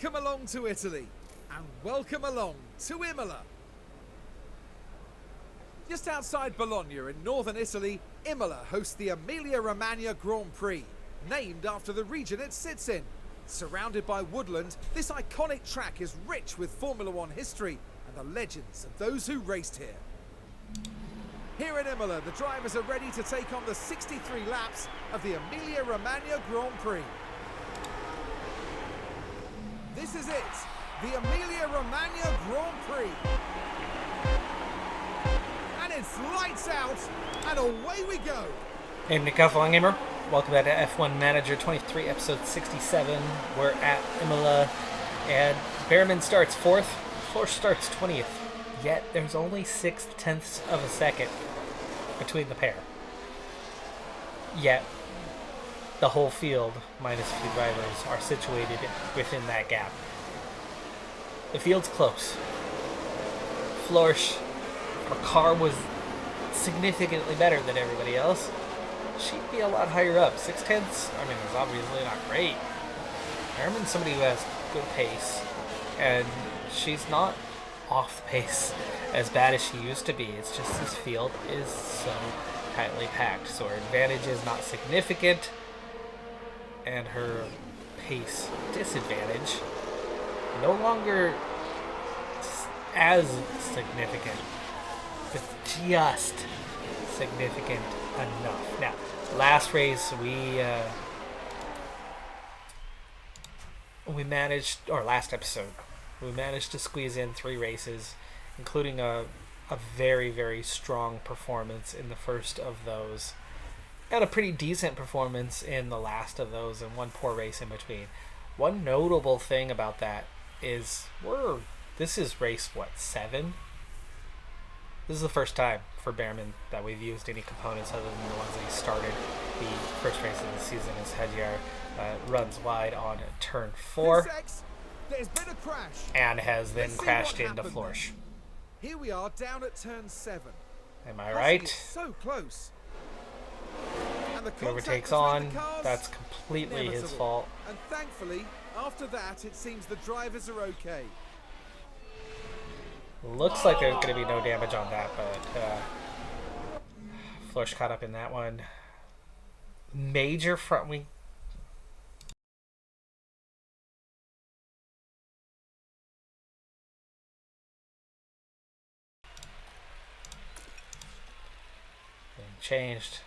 Welcome along to Italy, and welcome along to Imola. Just outside Bologna in northern Italy, Imola hosts the Emilia Romagna Grand Prix, named after the region it sits in. Surrounded by woodland, this iconic track is rich with Formula One history and the legends of those who raced here. Here in Imola, the drivers are ready to take on the 63 laps of the Emilia Romagna Grand Prix. This is it, the Emilia Romagna Grand Prix. And it's lights out, and away we go. Hey, Decathlon Gamer. Welcome back to F1 Manager 23, episode 67. We're at Imola, and Behrman starts 4th, Florsch starts 20th. Yet, there's only 6/10 of a second between the pair. Yet, the whole field, minus a few drivers, are situated within that gap. The field's close. Florsch, her car was significantly better than everybody else. She'd be a lot higher up. 6/10, I mean, it's obviously not great. Behrman's somebody who has good pace, and she's not off the pace as bad as she used to be. It's just this field is so tightly packed, so her advantage is not significant, and her pace disadvantage no longer as significant, but just significant enough. Now, last race we managed, or last episode, we managed to squeeze in 3 races, including a very, very strong performance in the first of those, and a pretty decent performance in the last of those, and one poor race in between. One notable thing about that is this is race, 7? This is the first time for Behrman that we've used any components other than the ones that he started the first race of the season, as Hadjar runs wide on turn 4 There's been a crash and has then crashed into Florsch. Here we are down at turn 7. Am I right? So close. And the He overtakes contact between on. the cars, That's completely his inevitable. fault. And thankfully, after that, it seems the drivers are okay. Looks like there's going to be no damage on that, but Florsch caught up in that one. Major front wing. Changed.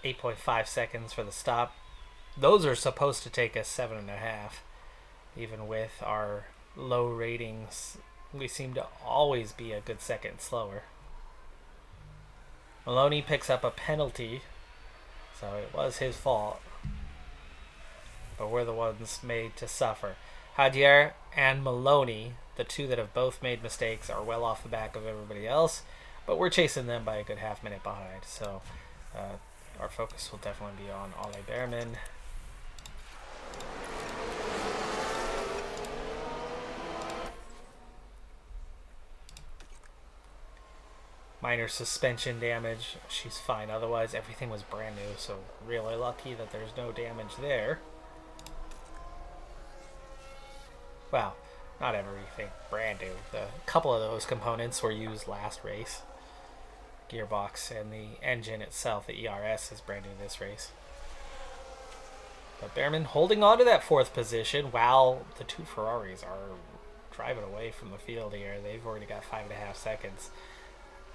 8.5 seconds for the stop. Those are supposed to take us 7.5. Even with our low ratings, we seem to always be a good second slower. Maloney picks up a penalty, so it was his fault, but we're the ones made to suffer. Hadjar and Maloney, the two that have both made mistakes, are well off the back of everybody else, but we're chasing them by a good half minute behind, so our focus will definitely be on Ole Behrman. Minor suspension damage. She's fine. Otherwise, everything was brand new, so really lucky that there's no damage there. Well, not everything brand new. A couple of those components were used last race. Gearbox and the engine itself, the ERS, is brand new this race. But Behrman holding on to that 4th position while the 2 Ferraris are driving away from the field here. They've already got 5.5 seconds.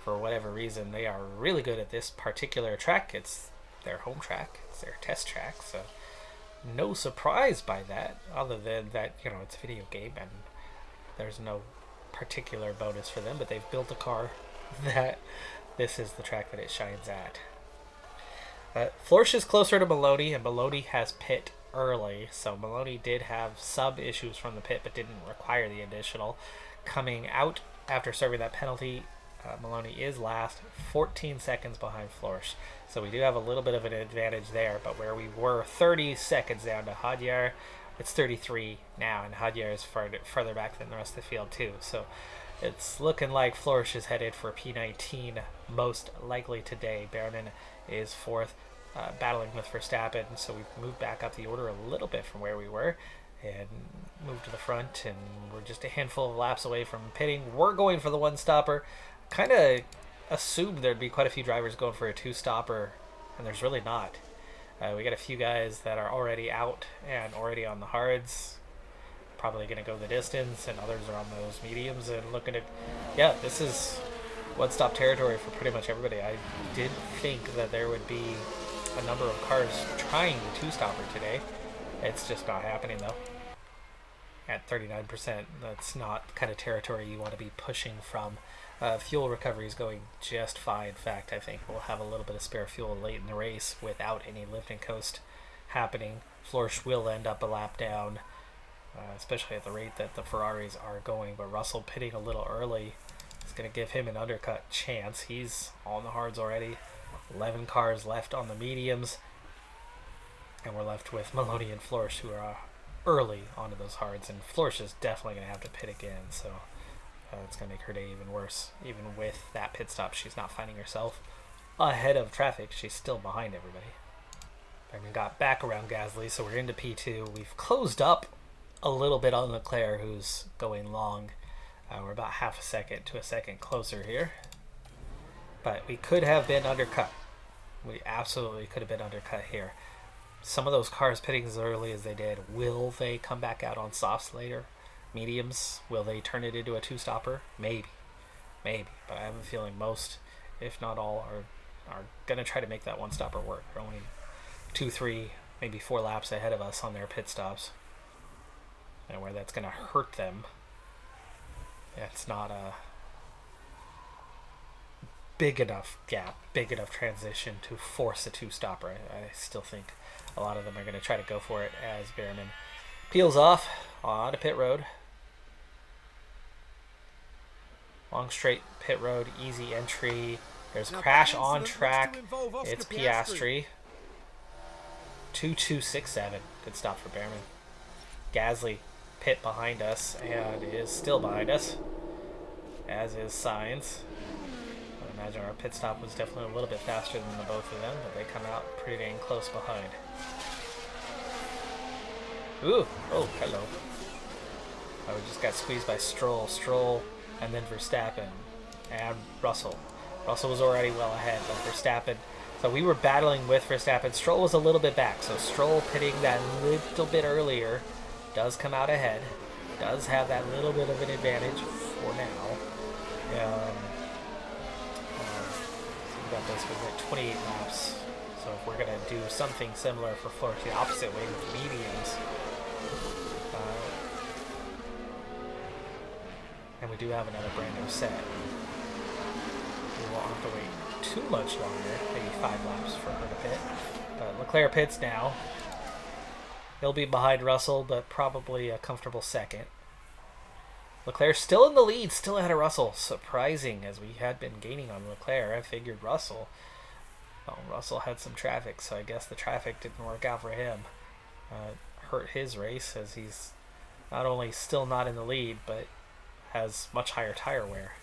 For whatever reason, they are really good at this particular track. It's their home track. It's their test track. So no surprise by that, other than that, it's a video game and there's no particular bonus for them. But they've built a car that this is the track that it shines at. Florsch is closer to Maloney, and Maloney has pit early. So Maloney did have sub issues from the pit, but didn't require the additional. Coming out after serving that penalty, Maloney is last, 14 seconds behind Florsch. So we do have a little bit of an advantage there, but where we were 30 seconds down to Hadjar, it's 33 now, and Hadjar is further back than the rest of the field too. So it's looking like Florsch is headed for P19 most likely today. Behrman is 4th, battling with Verstappen, so we've moved back up the order a little bit from where we were. and move to the front, and we're just a handful of laps away from pitting. We're going for the one stopper. Kind of assumed there'd be quite a few drivers going for a two stopper, and there's really not. We got a few guys that are already out and already on the hards, probably going to go the distance, and others are on those mediums and looking at, yeah, this is one-stop territory for pretty much everybody. I did think that there would be a number of cars trying the two-stopper today. It's just not happening, though. At 39%, that's not the kind of territory you want to be pushing from. Fuel recovery is going just fine. In fact, I think we'll have a little bit of spare fuel late in the race without any lift and coast happening. Florsch will end up a lap down, especially at the rate that the Ferraris are going. But Russell pitting a little early is going to give him an undercut chance. He's on the hards already. 11 cars left on the mediums. And we're left with Maloney and Florsch, who are early onto those hards. And Florsch is definitely going to have to pit again, so it's going to make her day even worse. Even with that pit stop, she's not finding herself ahead of traffic. She's still behind everybody. And we got back around Gasly, so we're into P2. We've closed up a little bit on Leclerc, who's going long. We're about half a second to a second closer here. But we could have been undercut. We absolutely could have been undercut here. Some of those cars pitting as early as they did, will they come back out on softs later? Mediums, will they turn it into a two-stopper? Maybe. But I have a feeling most, if not all, are going to try to make that one-stopper work. They're only 2, 3, maybe 4 laps ahead of us on their pit stops. And where that's going to hurt them, it's not a big enough gap, big enough transition to force a two-stopper. I still think a lot of them are going to try to go for it as Behrman peels off onto pit road. Long straight pit road, easy entry. There's a crash on track. It's Piastri. 2.267. Good stop for Behrman. Gasly pit behind us and is still behind us, as is Sainz. I imagine our pit stop was definitely a little bit faster than the both of them, but they come out pretty dang close behind. Ooh, oh, hello. We just got squeezed by Stroll, and then Verstappen, and Russell. Russell was already well ahead, but Verstappen, so we were battling with Verstappen. Stroll was a little bit back, so Stroll pitting that little bit earlier does come out ahead, does have that little bit of an advantage for now. So we got this, we're at 28 laps, so if we're going to do something similar for Florsch, the opposite way with mediums, and we do have another brand new set. We won't have to wait too much longer, maybe 5 laps for her to pit. But Leclerc pits now. He'll be behind Russell, but probably a comfortable second. Leclerc still in the lead, still ahead of Russell. Surprising, as we had been gaining on Leclerc. I figured Russell. Well, Russell had some traffic, so I guess the traffic didn't work out for him. Hurt his race, as he's not only still not in the lead, but has much higher tire wear.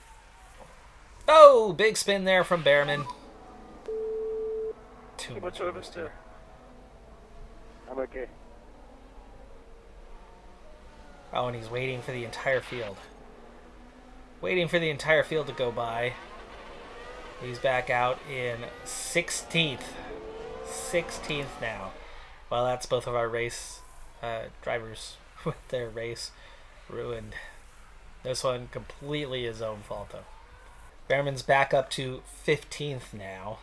Oh, big spin there from Behrman. Too much oversteer. I'm okay. Oh, and he's waiting for the entire field. Waiting for the entire field to go by. He's back out in 16th. 16th now. Well, that's both of our race drivers with their race ruined. This one completely his own fault, though. Behrman's back up to 15th now.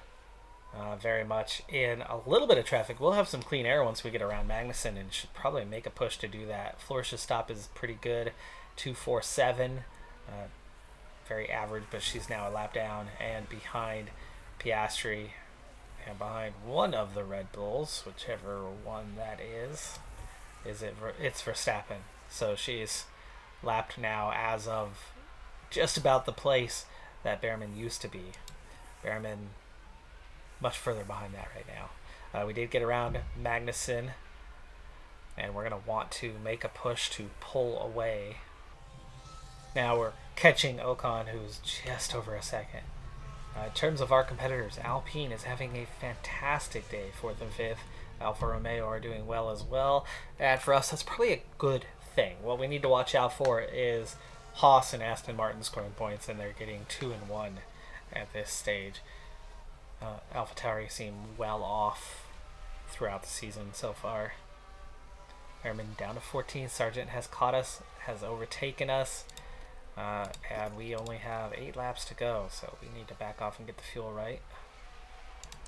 Very much in a little bit of traffic. We'll have some clean air once we get around Magnussen, and should probably make a push to do that. Florsch's stop is pretty good. 2.47. Very average, but she's now a lap down and behind Piastri and behind one of the Red Bulls, whichever one that is. It's Verstappen. So she's lapped now as of just about the place that Behrman used to be. Behrman much further behind that right now. We did get around Magnussen, and we're going to want to make a push to pull away. Now we're catching Ocon, who's just over a second. In terms of our competitors, Alpine is having a fantastic day for the 5th. Alfa Romeo are doing well as well. And for us, that's probably a good thing. What we need to watch out for is Haas and Aston Martin scoring points, and they're getting 2 and 1 at this stage. AlphaTauri seem well off throughout the season so far. Airman down to 14. Sargent has caught us, has overtaken us, and we only have 8 laps to go, so we need to back off and get the fuel right.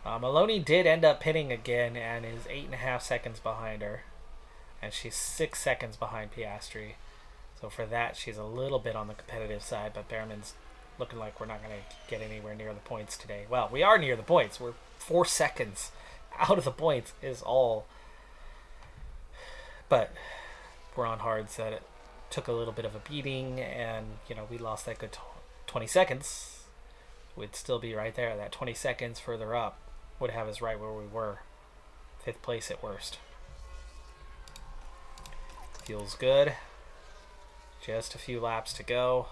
Maloney did end up pitting again and is 8.5 seconds behind her, and she's 6 seconds behind Piastri. So for that, she's a little bit on the competitive side, but Behrman's looking like we're not going to get anywhere near the points today. Well, we are near the points. We're 4 seconds out of the points is all. But we're on hards that it took a little bit of a beating, and, we lost that good 20 seconds. We'd still be right there. That 20 seconds further up would have us right where we were. 5th place at worst. Feels good. Just a few laps to go.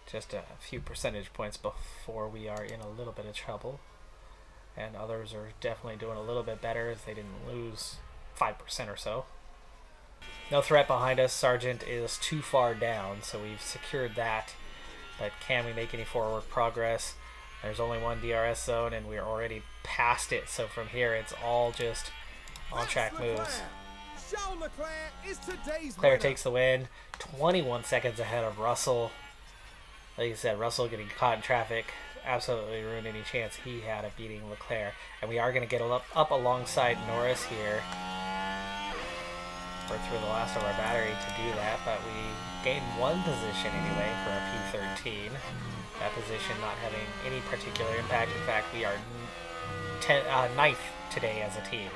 Just a few percentage points before we are in a little bit of trouble. And others are definitely doing a little bit better as they didn't lose 5% or so. No threat behind us. Sargent is too far down, so we've secured that. But can we make any forward progress? There's only one DRS zone, and we're already past it. So from here, it's all just on-track moves. Charles Leclerc is today's Leclerc winner. takes the win, 21 seconds ahead of Russell. Like I said, Russell getting caught in traffic absolutely ruined any chance he had of beating Leclerc. And we are going to get up alongside Norris here. We're through the last of our battery to do that, but we gained 1 position anyway for our P13. That position not having any particular impact. In fact, we are 9th today as a team.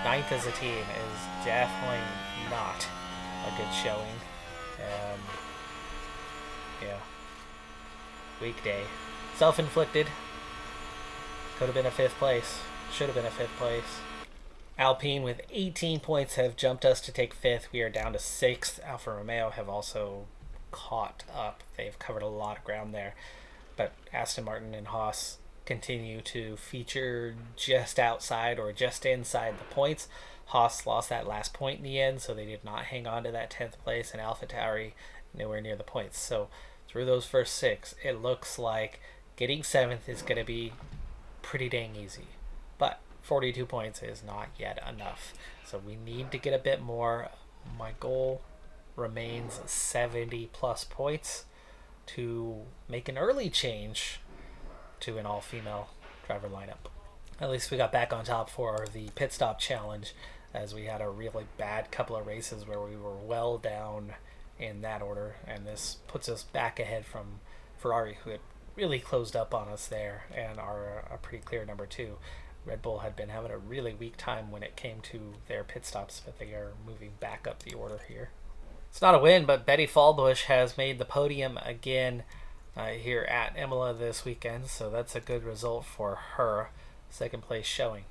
9th as a team is definitely not a good showing. Yeah. Weak day. Self-inflicted. Could have been a 5th place. Should have been a 5th place. Alpine with 18 points have jumped us to take 5th. We are down to 6th. Alfa Romeo have also caught up. They've covered a lot of ground there. But Aston Martin and Haas continue to feature just outside or just inside the points. Haas lost that last point in the end, so they did not hang on to that 10th place, and AlphaTauri nowhere near the points. So through those first 6, it looks like getting 7th is going to be pretty dang easy. But 42 points is not yet enough. So we need to get a bit more. My goal remains 70 plus points to make an early change to an all-female driver lineup. At least we got back on top for the pit stop challenge, as we had a really bad couple of races where we were well down in that order, and this puts us back ahead from Ferrari, who had really closed up on us there and are a pretty clear number 2. Red Bull had been having a really weak time when it came to their pit stops, but they are moving back up the order here. It's not a win, but Betty Fallbush has made the podium again here at Emilia this weekend, so that's a good result for her. 2nd place showing.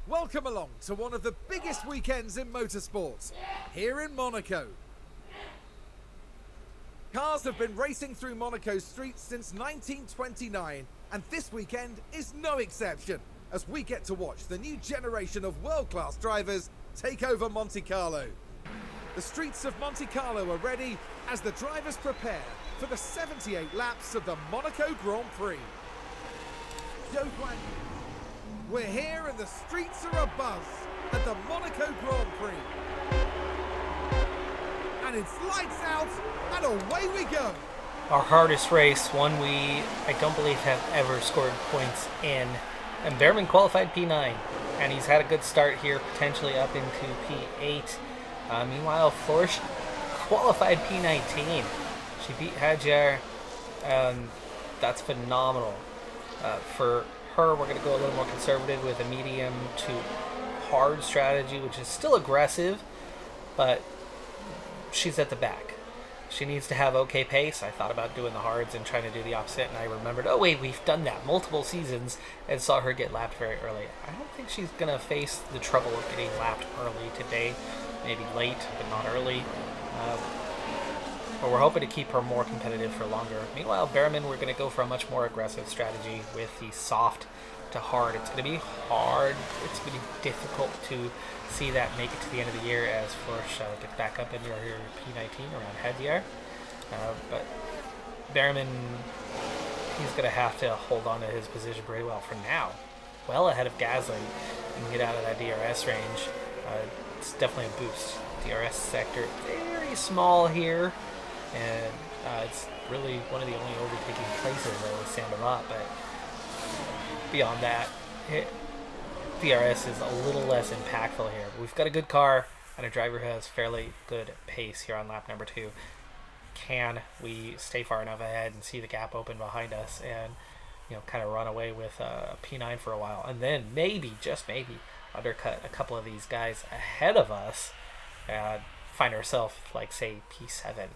Welcome along to one of the biggest weekends in motorsports, here in Monaco. Cars have been racing through Monaco's streets since 1929, and this weekend is no exception, as we get to watch the new generation of world-class drivers take over Monte Carlo. The streets of Monte Carlo are ready as the drivers prepare for the 78 laps of the Monaco Grand Prix. We're here and the streets are abuzz at the Monaco Grand Prix. And it's lights out and away we go. Our hardest race, one I don't believe have ever scored points in. And Behrman qualified P9, and he's had a good start here, potentially up into P8. Meanwhile, Florsch qualified P19. She beat Hadjar, and that's phenomenal. For her, we're going to go a little more conservative with a medium to hard strategy, which is still aggressive, but she's at the back. She needs to have okay pace. I thought about doing the hards and trying to do the opposite, and I remembered, oh wait, we've done that multiple seasons, and saw her get lapped very early. I don't think she's going to face the trouble of getting lapped early today. Maybe late, but not early. But we're hoping to keep her more competitive for longer. Meanwhile, Behrman, we're going to go for a much more aggressive strategy with the soft to hard. It's going to be hard. It's going to be difficult to see that make it to the end of the year as Florsch gets back up into her P19 around Headyear. But Behrman, he's going to have to hold on to his position pretty well for now. Well ahead of Gasly and get out of that DRS range. It's definitely a boost. DRS sector very small here, and it's really one of the only overtaking places with Saint-Laurent, but beyond that, DRS is a little less impactful here. We've got a good car and a driver who has fairly good pace here on lap number 2. Can we stay far enough ahead and see the gap open behind us and kind of run away with a P9 for a while, and then maybe, just maybe, undercut a couple of these guys ahead of us and find ourselves like, say, P7.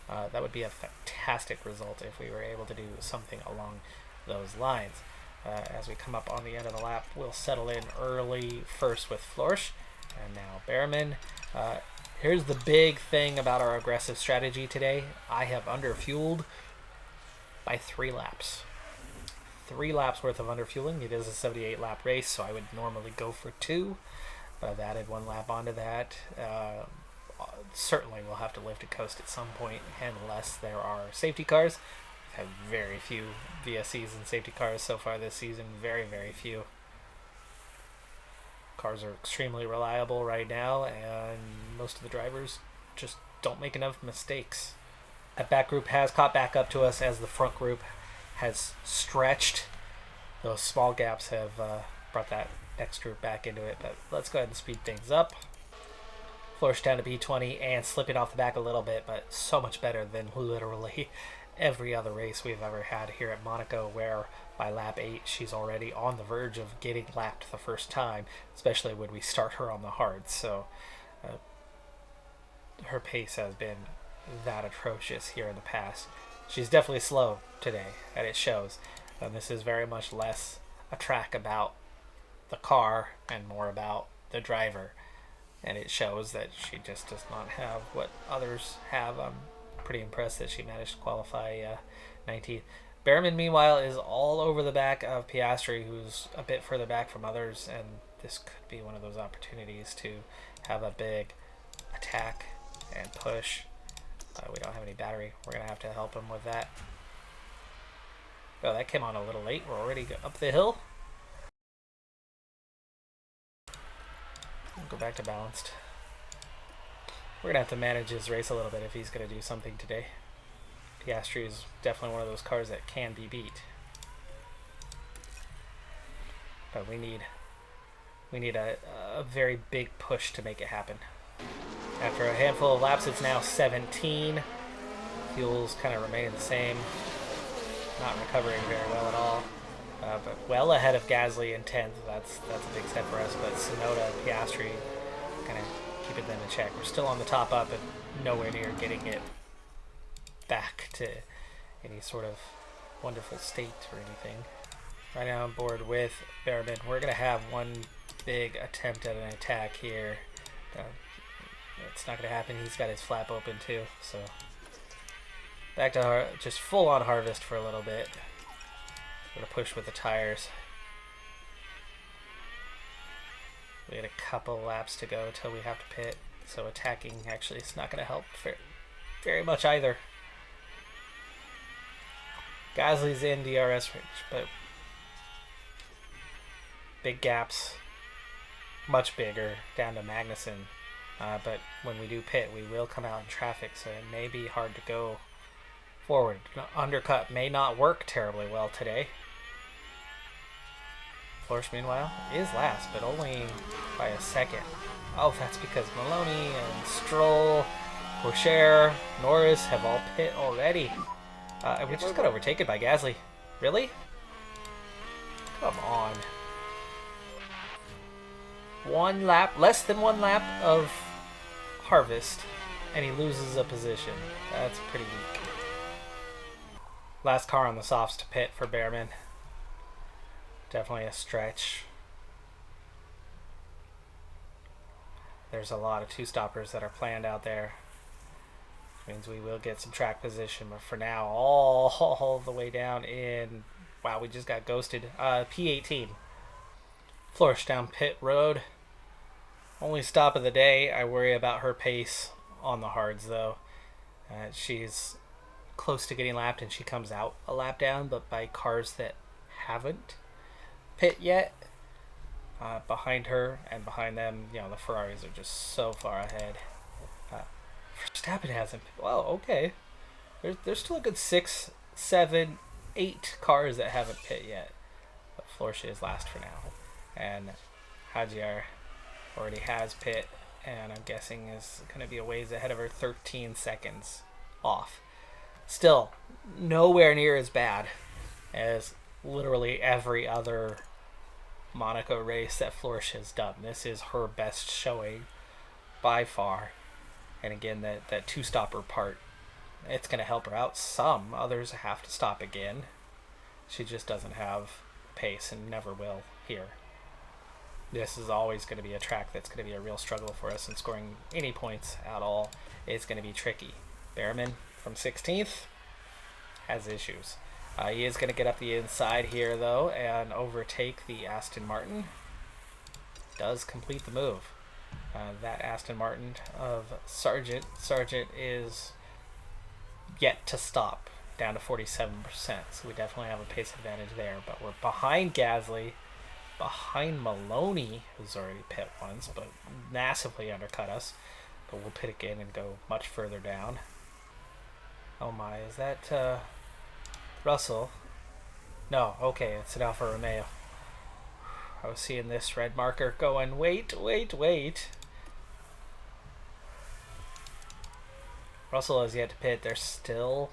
That would be a fantastic result if we were able to do something along those lines. As we come up on the end of the lap, we'll settle in early first with Florsch, and now Behrman. Here's the big thing about our aggressive strategy today. I have underfueled by 3 laps. 3 laps worth of underfueling. It is a 78 lap race, so I would normally go for 2, but I've added 1 lap onto that. Certainly we'll have to live to coast at some point unless there are safety cars. We've had very few VSCs and safety cars so far this season. Very, very few. Cars are extremely reliable right now, and most of the drivers just don't make enough mistakes. That back group has caught back up to us as the front group has stretched. Those small gaps have brought that next group back into it, but let's go ahead and speed things up. Florsch down to P20 and slipping off the back a little bit, but so much better than literally every other race we've ever had here at Monaco, where by lap 8 she's already on the verge of getting lapped the first time, especially when we start her on the hard. So her pace has been that atrocious here in the past. She's definitely slow today, and it shows. And this is very much less a track about the car and more about the driver. And it shows that she just does not have what others have. I'm pretty impressed that she managed to qualify 19th. Behrman, meanwhile, is all over the back of Piastri, who's a bit further back from others, and this could be one of those opportunities to have a big attack and push. We don't have any battery. We're going to have to help him with that. Oh, that came on a little late. We're already up the hill. We'll go back to balanced. We're going to have to manage his race a little bit if he's going to do something today. Piastri is definitely one of those cars that can be beat. But we need a very big push to make it happen. After a handful of laps, it's now 17. Fuels kind of remain the same. Not recovering very well at all. But well ahead of Gasly in 10th. That's a big step for us. But Tsunoda and Piastri kind of keeping them in check. We're still on the top up and nowhere near getting it back to any sort of wonderful state or anything. Right now I'm board with Behrman. We're going to have one big attempt at an attack here. It's not going to happen. He's got his flap open too. So back to just full on harvest for a little bit. We're going to push with the tires. We had a couple laps to go till we have to pit. So attacking actually is not going to help very much either. Gasly's in DRS range, but big gaps, much bigger down to Magnussen. But when we do pit, we will come out in traffic, so it may be hard to go forward. Undercut may not work terribly well today. Florsch, meanwhile, is last, but only by a second. Oh, that's because Maloney and Stroll, Pourchaire, Norris have all pit already. And we just got overtaken by Gasly. Really? Come on. 1 lap, less than 1 lap of harvest, and he loses a position. That's pretty weak. Last car on the softs to pit for Behrman. Definitely a stretch. There's a lot of two-stoppers that are planned out there. Which means we will get some track position, but for now, all the way down in Wow, we just got ghosted. P18. Flourish down pit road. Only stop of the day. I worry about her pace on the hards, though. She's close to getting lapped, and she comes out a lap down, but by cars that haven't pit yet. Behind her and behind them, you know, the Ferraris are just so far ahead. Verstappen hasn't. Well, okay. There's still a good 6, 7, 8 cars that haven't pit yet. But Florcia is last for now. And Hadjar already has pit, and I'm guessing is going to be a ways ahead of her, 13 seconds off. Still, nowhere near as bad as literally every other Monaco race that Flourish has done. This is her best showing by far. And again, that two-stopper part, it's going to help her out some. Others have to stop again. She just doesn't have pace and never will here. This is always going to be a track that's going to be a real struggle for us, and scoring any points at all is going to be tricky. Behrman from 16th has issues. He is going to get up the inside here, though, and overtake the Aston Martin. Does complete the move. That Aston Martin of Sargent. Sargent is yet to stop, down to 47%. So we definitely have a pace advantage there. But we're behind Gasly, behind Maloney, who's already pit once, but massively undercut us. But we'll pit again and go much further down. Oh my, is that... Russell? No, okay, it's an Alfa Romeo. I was seeing this red marker going, wait. Russell has yet to pit. There's still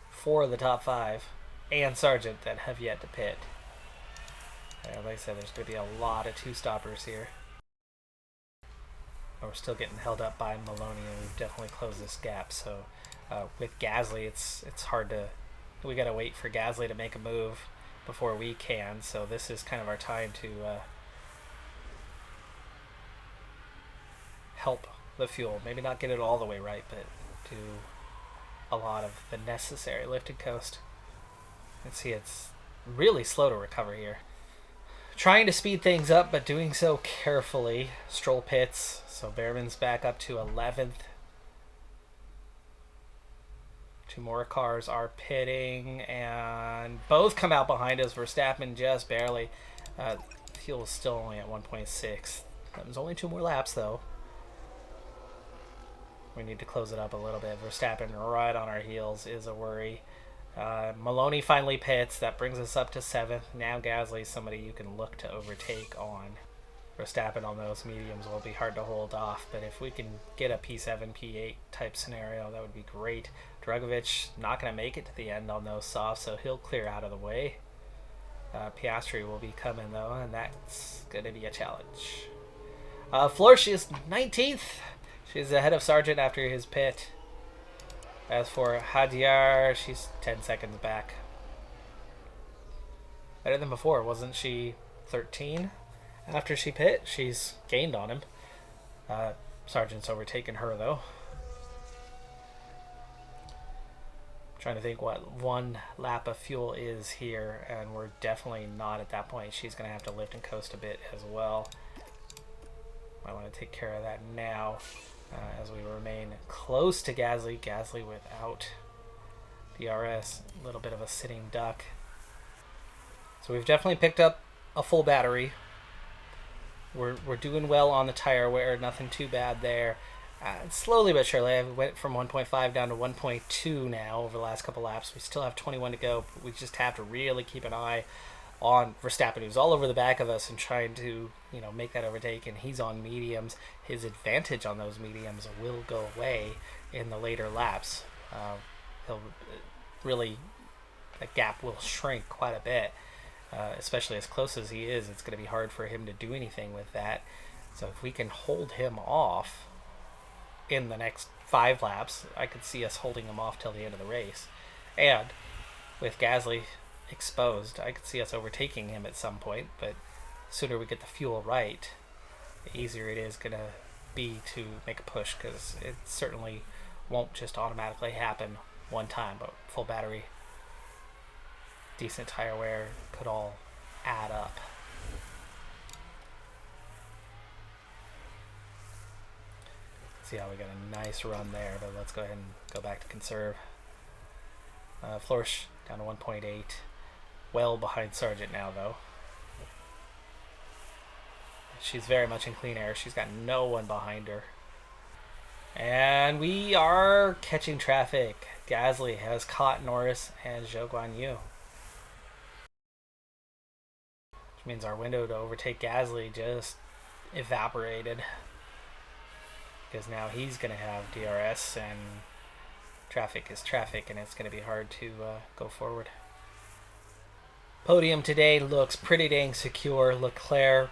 4 of the top 5 and Sargent that have yet to pit. And like I said, there's going to be a lot of two-stoppers here. We're still getting held up by Maloney, and we've definitely closed this gap. So with Gasly, it's hard to... We got to wait for Gasly to make a move before we can, so this is kind of our time to help the fuel. Maybe not get it all the way right, but do a lot of the necessary lift and coast. You can see it's really slow to recover here. Trying to speed things up, but doing so carefully. Stroll pits, so Behrman's back up to 11th. 2 more cars are pitting, and both come out behind us. Verstappen just barely. Fuel is still only at 1.6. There's only 2 more laps, though. We need to close it up a little bit. Verstappen right on our heels is a worry. Maloney finally pits. That brings us up to 7th. Now Gasly, somebody you can look to overtake on. Verstappen on those mediums will be hard to hold off, but if we can get a P7, P8 type scenario, that would be great. Dragovic not going to make it to the end on those softs, so he'll clear out of the way. Piastri will be coming, though, and that's going to be a challenge. Florsh is 19th. She's ahead of Sargent after his pit. As for Hadjar, she's 10 seconds back. Better than before, wasn't she 13? After she pit, she's gained on him. Sargent's overtaken her, though. Trying to think what 1 lap of fuel is here, and we're definitely not at that point. She's going to have to lift and coast a bit as well. I want to take care of that now as we remain close to Gasly. Gasly without DRS, a little bit of a sitting duck. So we've definitely picked up a full battery. We're doing well on the tire wear, nothing too bad there. Slowly but surely, I went from 1.5 down to 1.2 now over the last couple laps. We still have 21 to go, but we just have to really keep an eye on Verstappen, who's all over the back of us and trying to, make that overtake, and he's on mediums. His advantage on those mediums will go away in the later laps. He'll really, the gap will shrink quite a bit, especially as close as he is. It's going to be hard for him to do anything with that. So if we can hold him off in the next 5 laps, I could see us holding him off till the end of the race. And with Gasly exposed, I could see us overtaking him at some point, but the sooner we get the fuel right, the easier it is going to be to make a push, because it certainly won't just automatically happen one time. But full battery decent tire wear could all add up. See how we got a nice run there, but let's go ahead and go back to conserve. Flourish down to 1.8. Well behind Sargent now, though. She's very much in clean air. She's got no one behind her. And we are catching traffic. Gasly has caught Norris and Zhou Guanyu. Which means our window to overtake Gasly just evaporated. Because now he's going to have DRS, and traffic is traffic, and it's going to be hard to go forward. Podium today looks pretty dang secure. Leclerc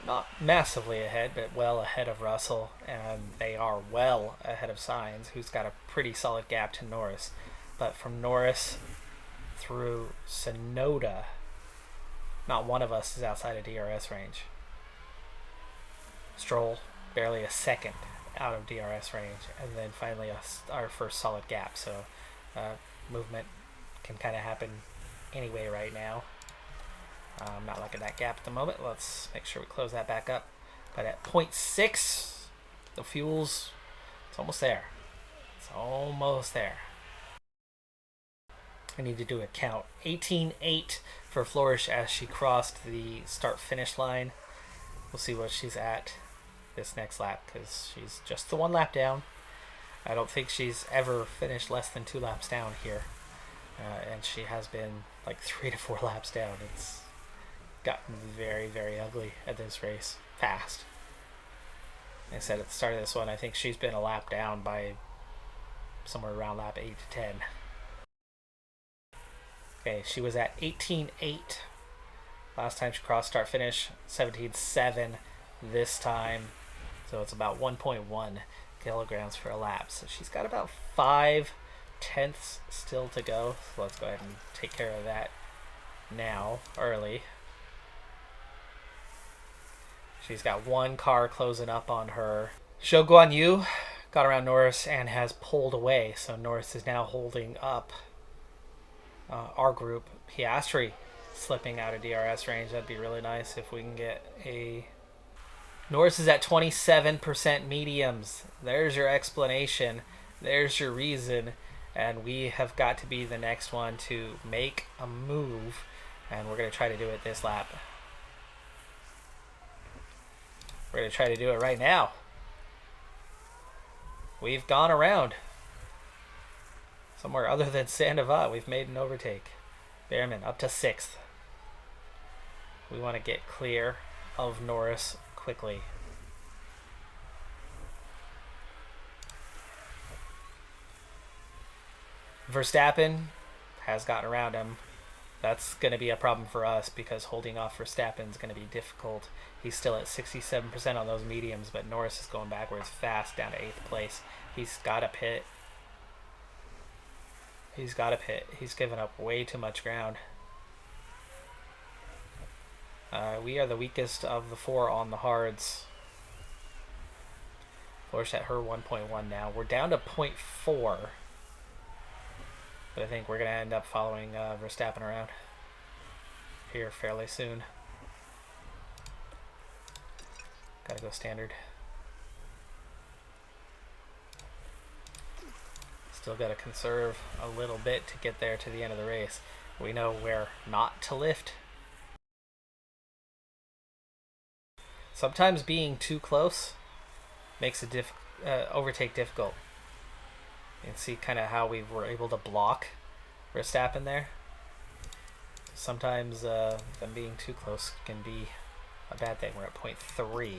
not massively ahead, but well ahead of Russell, and they are well ahead of Sainz, who's got a pretty solid gap to Norris. But from Norris through Sonoda, not one of us is outside of DRS range. Stroll, barely a second out of DRS range, and then finally our first solid gap. So movement can kind of happen anyway right now. I'm not liking that gap at the moment. Let's make sure we close that back up. But at 0.6, the fuel's, it's almost there. It's almost there. I need to do a count. 18.8 for Flourish as she crossed the start-finish line. We'll see what she's at this next lap, because she's just the one lap down. I don't think she's ever finished less than 2 laps down here. And she has been like 3 to 4 laps down. It's gotten very, very ugly at this race fast. Like I said at the start of this one, I think she's been a lap down by somewhere around lap 8 to 10. Okay, she was at 18.8 last time she crossed start finish, 17.7 this time, so it's about 1.1 kilograms per lap. So she's got about 5 tenths still to go. So let's go ahead and take care of that now, early. She's got one car closing up on her. Zhou Guanyu got around Norris and has pulled away, so Norris is now holding up our group. Piastri slipping out of DRS range. That'd be really nice if we can get a... Norris is at 27% mediums. There's your explanation. There's your reason. And we have got to be the next one to make a move. And we're going to try to do it this lap. We're going to try to do it right now. We've gone around. Somewhere other than Sandoval, we've made an overtake. Behrman up to 6th. We want to get clear of Norris quickly. Verstappen has gotten around him. That's going to be a problem for us because holding off Verstappen is going to be difficult. He's still at 67% on those mediums, but Norris is going backwards fast down to 8th place. He's got to pit. He's got to pit. He's given up way too much ground. We are the weakest of the 4 on the hards. Flourish at her 1.1 now. We're down to 0.4. But I think we're going to end up following Verstappen around here fairly soon. Gotta go standard. Still got to conserve a little bit to get there to the end of the race. We know where not to lift. Sometimes being too close makes a overtake difficult. You can see kind of how we were able to block Verstappen there. Sometimes them being too close can be a bad thing. We're at 0.3.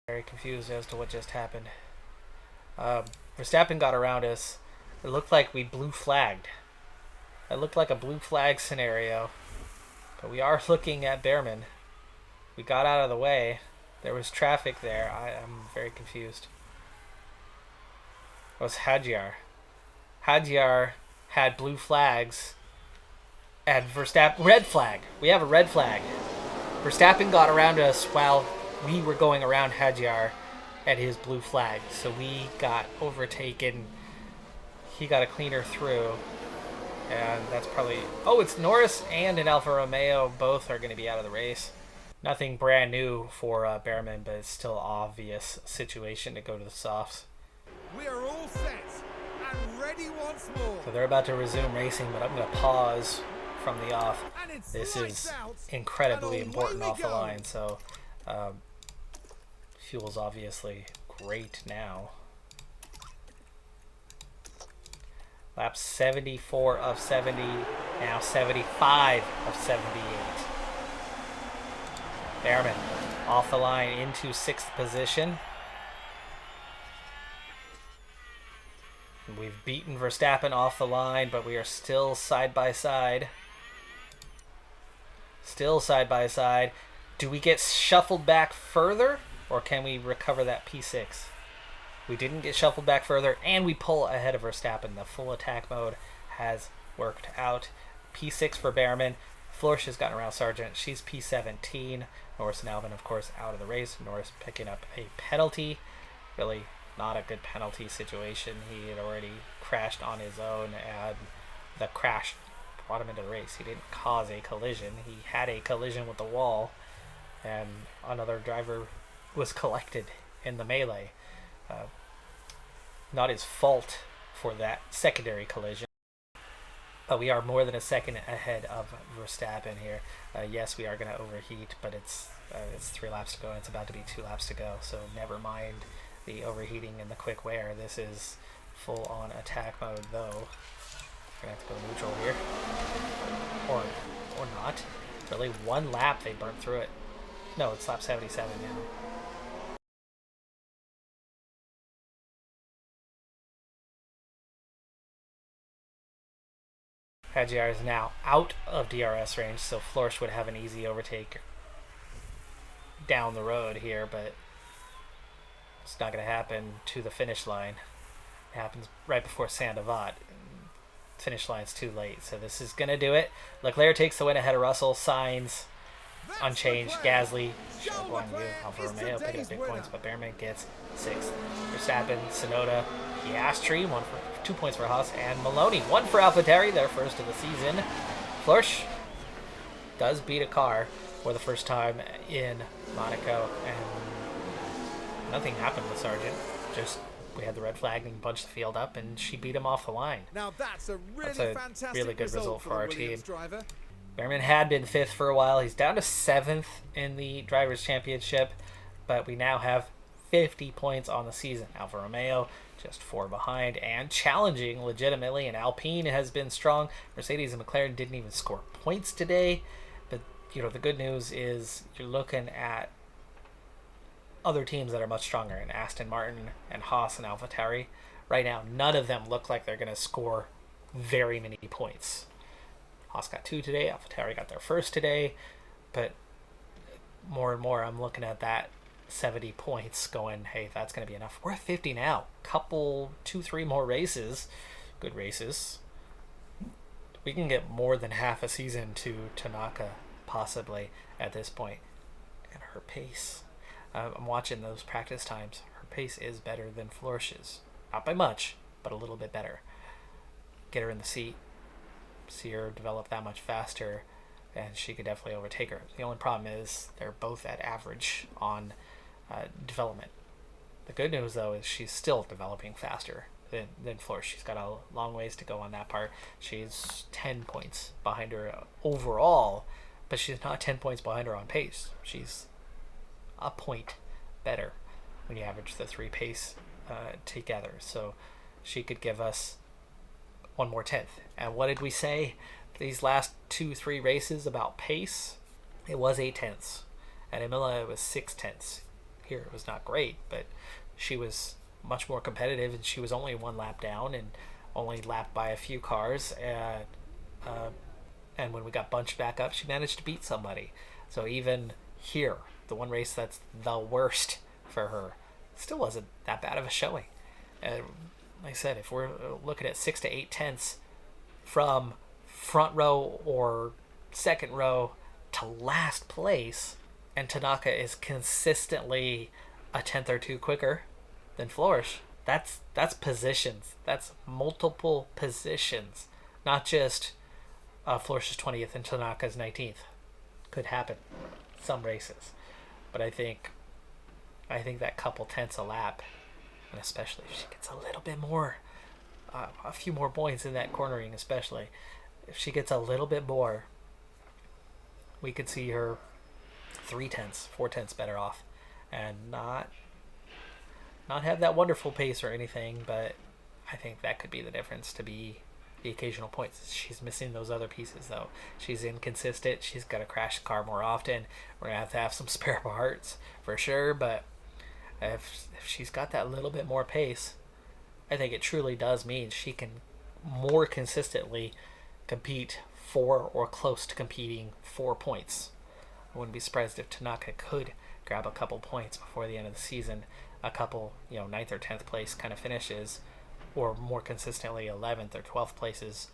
Very confused as to what just happened. Verstappen got around us. It looked like we blue flagged. It looked like a blue flag scenario. But we are looking at Behrman. We got out of the way. There was traffic there. I'm very confused. It was Hadjar. Hadjar had blue flags. And Verstappen... Red flag. We have a red flag. Verstappen got around us while we were going around Hadjar at his blue flag. So we got overtaken. He got a cleaner through. And that's probably... Oh, it's Norris and an Alfa Romeo. Both are going to be out of the race. Nothing brand new for Behrman, but it's still obvious situation to go to the softs. We are all set and ready once more. So they're about to resume racing, but I'm going to pause from the off. And it's This lights is out, incredibly and away important we off the go. line, so fuel's obviously great now. Lap 74 of 70, now 75 of 78. Behrman off the line into 6th position. We've beaten Verstappen off the line, but we are still side by side. Still side by side. Do we get shuffled back further, or can we recover that P6? We didn't get shuffled back further, and we pull ahead of Verstappen. The full attack mode has worked out. P6 for Behrman. Florsch has gotten around Sargent. She's P17. Norris and Albin, of course, out of the race. Norris picking up a penalty. Really not a good penalty situation. He had already crashed on his own, and the crash brought him into the race. He didn't cause a collision. He had a collision with the wall, and another driver was collected in the melee. Not his fault for that secondary collision. But we are more than a second ahead of Verstappen here. Yes, we are going to overheat, but it's 3 laps to go, and it's about to be 2 laps to go. So never mind the overheating and the quick wear. This is full-on attack mode, though. We're going to have to go neutral here. Or not. Really, 1 lap they burnt through it. No, it's lap 77 now. Hadjar is now out of DRS range, so Florsch would have an easy overtake down the road here, but it's not going to happen to the finish line. It happens right before Sandoval. Finish line's too late, so this is going to do it. Leclerc takes the win ahead of Russell. Sainz unchanged. Gasly, Guan Yu, Alfa Romeo picking up big points, but Behrman gets 6th. Verstappen, Tsunoda, Piastri, 2 points for Haas, and Maloney, 1 for AlphaTauri, their first of the season. Florsch does beat a car for the first time in Monaco, and nothing happened with Sargent. Just we had the red flag and bunched the field up, and she beat him off the line. Now that's a fantastic really good result for our team. Driver. Behrman had been 5th for a while. He's down to 7th in the Drivers' Championship, but we now have 50 points on the season. Alfa Romeo just 4 behind and challenging legitimately, and Alpine has been strong. Mercedes and McLaren didn't even score points today, but the good news is you're looking at other teams that are much stronger, and Aston Martin and Haas and AlphaTauri. Right now, none of them look like they're going to score very many points. Haas got 2 today, AlphaTauri got their first today, but more and more I'm looking at that 70 points going, hey, that's going to be enough. We're at 50 now. 2-3 more races, good races. We can get more than half a season to Tanaka, possibly, at this point. And her pace, I'm watching those practice times. Her pace is better than Florsch's. Not by much, but a little bit better. Get her in the seat, see her develop that much faster, and she could definitely overtake her. The only problem is they're both at average on development. The good news, though, is she's still developing faster than Florsch. She's got a long ways to go on that part. She's 10 points behind her overall, but she's not 10 points behind her on pace. She's a point better when you average the 3 pace together. So she could give us 1 more 10th. And what did we say these last 2-3 races about pace? It was 8 tenths. At Emilia, it was 6 tenths. Here it was not great, but she was much more competitive, and she was only 1 lap down and only lapped by a few cars. And when we got bunched back up, she managed to beat somebody. So even here, the one race that's the worst for her, still wasn't that bad of a showing. Like I said, if we're looking at 6 to 8 tenths from front row or second row to last place, and Tanaka is consistently a tenth or two quicker than Flores, that's positions. That's multiple positions, not just Flores is 20th and Tanaka's 19th. Could happen some races, but I think that couple tenths a lap, and especially if she gets a little bit more, a few more points in that cornering, especially if she gets a little bit more, we could see her 3 tenths, 4 tenths better off, and not have that wonderful pace or anything, but I think that could be the difference, to be the occasional points. She's missing those other pieces, though. She's inconsistent. She's got to crash the car more often. We're going to have some spare parts for sure, but if she's got that little bit more pace, I think it truly does mean she can more consistently compete for or close to competing for points. I wouldn't be surprised if Tanaka could grab a couple points before the end of the season, a couple, 9th or 10th place kind of finishes, or more consistently 11th or 12th places,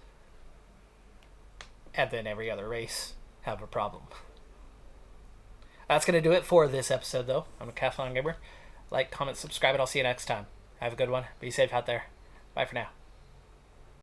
and then every other race have a problem. That's going to do it for this episode, though. I'm a Decathlon Gamer. Like, comment, subscribe, and I'll see you next time. Have a good one. Be safe out there. Bye for now.